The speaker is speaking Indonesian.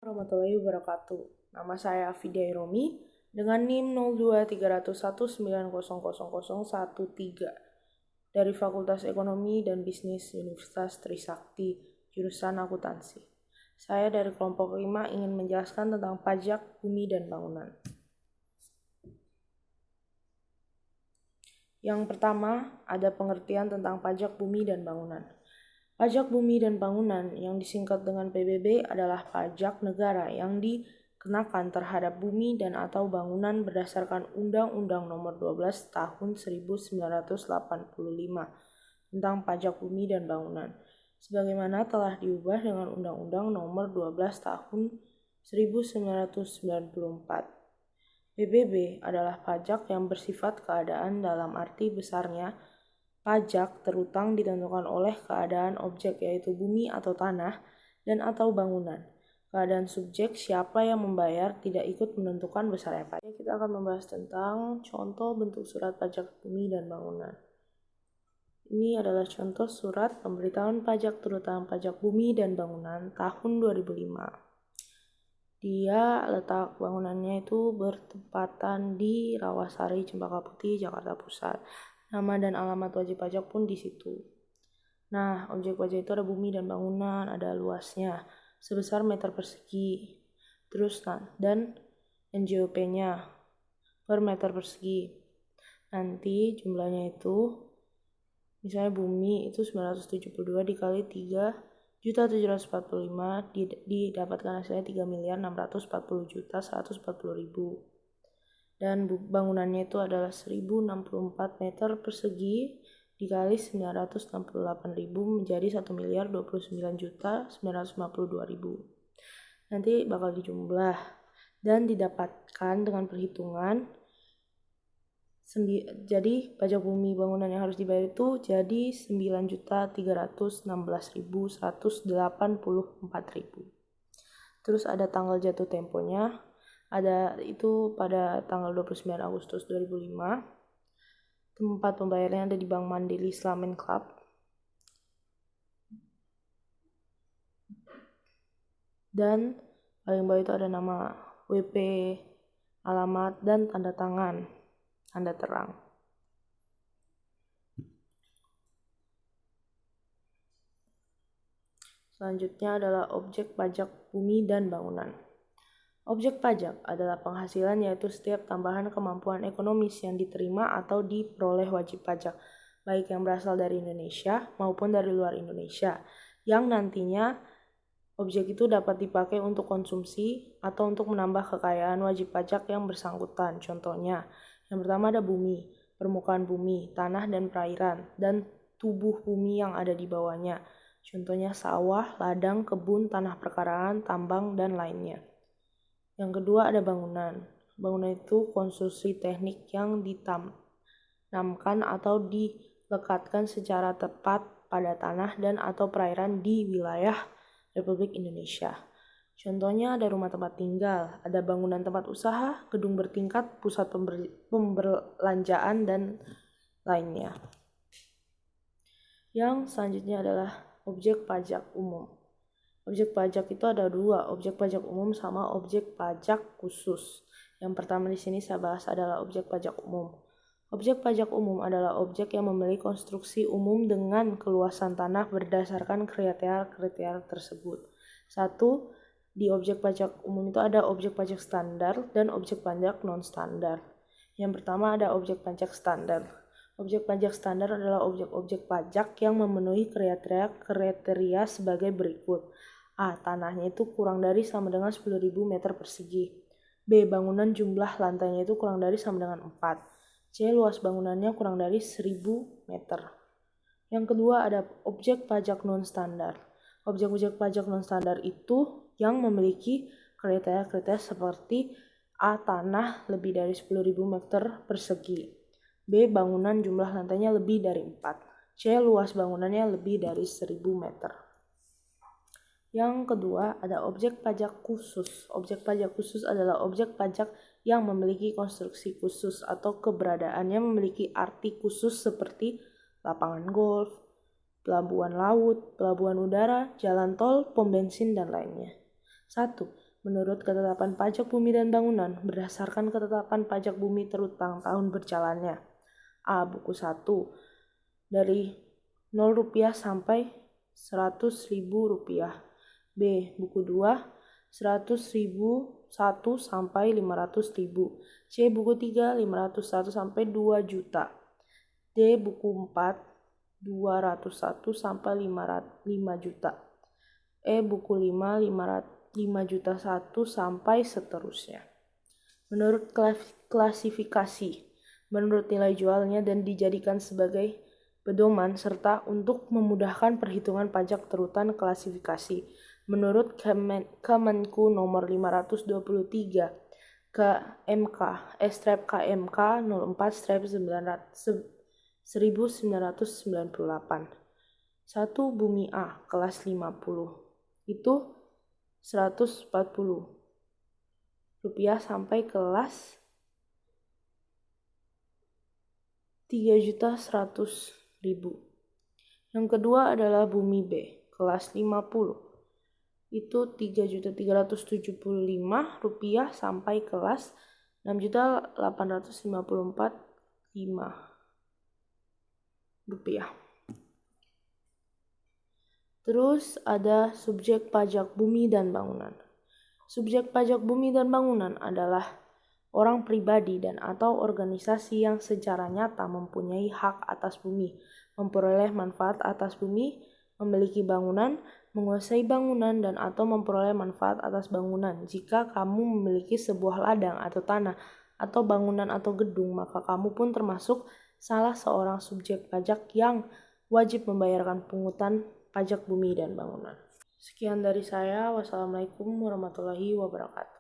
Warahmatullahi wabarakatuh. Nama saya Afidia Iromi dengan NIM 02301900013 dari Fakultas Ekonomi dan Bisnis Universitas Trisakti, jurusan akuntansi. Saya dari kelompok 5 ingin menjelaskan tentang pajak bumi dan bangunan. Yang pertama, ada pengertian tentang pajak bumi dan bangunan. Pajak bumi dan bangunan yang disingkat dengan PBB adalah pajak negara yang dikenakan terhadap bumi dan atau bangunan berdasarkan Undang-Undang Nomor 12 Tahun 1985 tentang pajak bumi dan bangunan, sebagaimana telah diubah dengan Undang-Undang Nomor 12 Tahun 1994. PBB adalah pajak yang bersifat keadaan dalam arti besarnya. Pajak terutang ditentukan oleh keadaan objek yaitu bumi atau tanah dan atau bangunan. Keadaan subjek siapa yang membayar tidak ikut menentukan besarnya pajak. Kita akan membahas tentang contoh bentuk surat pajak bumi dan bangunan. Ini adalah contoh surat pemberitahuan pajak terutang pajak bumi dan bangunan tahun 2005. Dia letak bangunannya itu bertempatan di Rawasari, Cempaka Putih, Jakarta Pusat. Nama dan alamat wajib pajak pun di situ. Nah, objek pajak itu ada bumi dan bangunan, ada luasnya sebesar meter persegi. Terus dan NJOP-nya per meter persegi. Nanti jumlahnya itu misalnya bumi itu 972 dikali 3.745 didapatkan hasilnya 3.640.140.000. Dan bangunannya itu adalah 1064 meter persegi dikali 968.000 menjadi 1.029.952.000. Nanti bakal dijumlah dan didapatkan dengan perhitungan. Jadi pajak bumi bangunan yang harus dibayar itu jadi 9.316.184.000. Terus ada tanggal jatuh temponya, ada itu pada tanggal 29 Agustus 2005. Tempat pembayarannya ada di Bank Mandiri Islamic Club. Dan paling bawah itu ada nama WP, alamat, dan tanda tangan, tanda terang. Selanjutnya adalah objek pajak bumi dan bangunan. Objek pajak adalah penghasilan yaitu setiap tambahan kemampuan ekonomis yang diterima atau diperoleh wajib pajak, baik yang berasal dari Indonesia maupun dari luar Indonesia, yang nantinya objek itu dapat dipakai untuk konsumsi atau untuk menambah kekayaan wajib pajak yang bersangkutan. Contohnya, yang pertama ada bumi, permukaan bumi, tanah dan perairan, dan tubuh bumi yang ada di bawahnya. Contohnya sawah, ladang, kebun, tanah perkarangan, tambang, dan lainnya. Yang kedua ada bangunan. Bangunan itu konstruksi teknik yang ditanamkan atau dilekatkan secara tepat pada tanah dan atau perairan di wilayah Republik Indonesia. Contohnya ada rumah tempat tinggal, ada bangunan tempat usaha, gedung bertingkat, pusat pembelanjaan, dan lainnya. Yang selanjutnya adalah objek pajak umum. Objek pajak itu ada dua, objek pajak umum sama objek pajak khusus. Yang pertama di sini saya bahas adalah objek pajak umum. Objek pajak umum adalah objek yang memiliki konstruksi umum dengan keluasan tanah berdasarkan kriteria tersebut. 1. Di objek pajak umum itu ada objek pajak standar dan objek pajak non-standar. Yang pertama ada objek pajak standar. Objek pajak standar adalah objek-objek pajak yang memenuhi kriteria sebagai berikut. A. Tanahnya itu kurang dari sama dengan 10.000 meter persegi. B. Bangunan jumlah lantainya itu kurang dari sama dengan 4. C. Luas bangunannya kurang dari 1.000 meter. Yang kedua ada objek pajak non-standar. Objek-objek pajak non-standar itu yang memiliki kriteria seperti A. Tanah lebih dari 10.000 meter persegi. B. Bangunan jumlah lantainya lebih dari 4. C. Luas bangunannya lebih dari 1.000 meter. Yang kedua ada objek pajak khusus. Objek pajak khusus adalah objek pajak yang memiliki konstruksi khusus atau keberadaannya memiliki arti khusus seperti lapangan golf, pelabuhan laut, pelabuhan udara, jalan tol, pom bensin, dan lainnya. 1. menurut ketetapan pajak bumi dan bangunan berdasarkan ketetapan pajak bumi terutang tahun berjalannya. A. Buku 1 dari Rp0 sampai Rp100.000. B. Buku 2 Rp100.001 sampai Rp500.000. C. Buku 3 Rp501 sampai Rp2.000.000. D. Buku 4 Rp201 sampai Rp5.000.000. E. Buku 5 Rp5.001 sampai seterusnya. Menurut klasifikasi, menurut nilai jualnya dan dijadikan sebagai pedoman serta untuk memudahkan perhitungan pajak terutan klasifikasi. Menurut Kemenku nomor 523 KMK 04/1998 1 Bumi A kelas 50 itu Rp140 sampai kelas Rp3.100.000. Yang kedua adalah Bumi B kelas 50 itu Rp3.375 sampai kelas Rp6.854.500. Terus ada subjek pajak bumi dan bangunan. Subjek pajak bumi dan bangunan adalah orang pribadi dan atau organisasi yang secara nyata mempunyai hak atas bumi, memperoleh manfaat atas bumi, memiliki bangunan, menguasai bangunan dan atau memperoleh manfaat atas bangunan. Jika kamu memiliki sebuah ladang atau tanah atau bangunan atau gedung, maka kamu pun termasuk salah seorang subjek pajak yang wajib membayarkan pungutan pajak bumi dan bangunan. Sekian dari saya. Wassalamualaikum warahmatullahi wabarakatuh.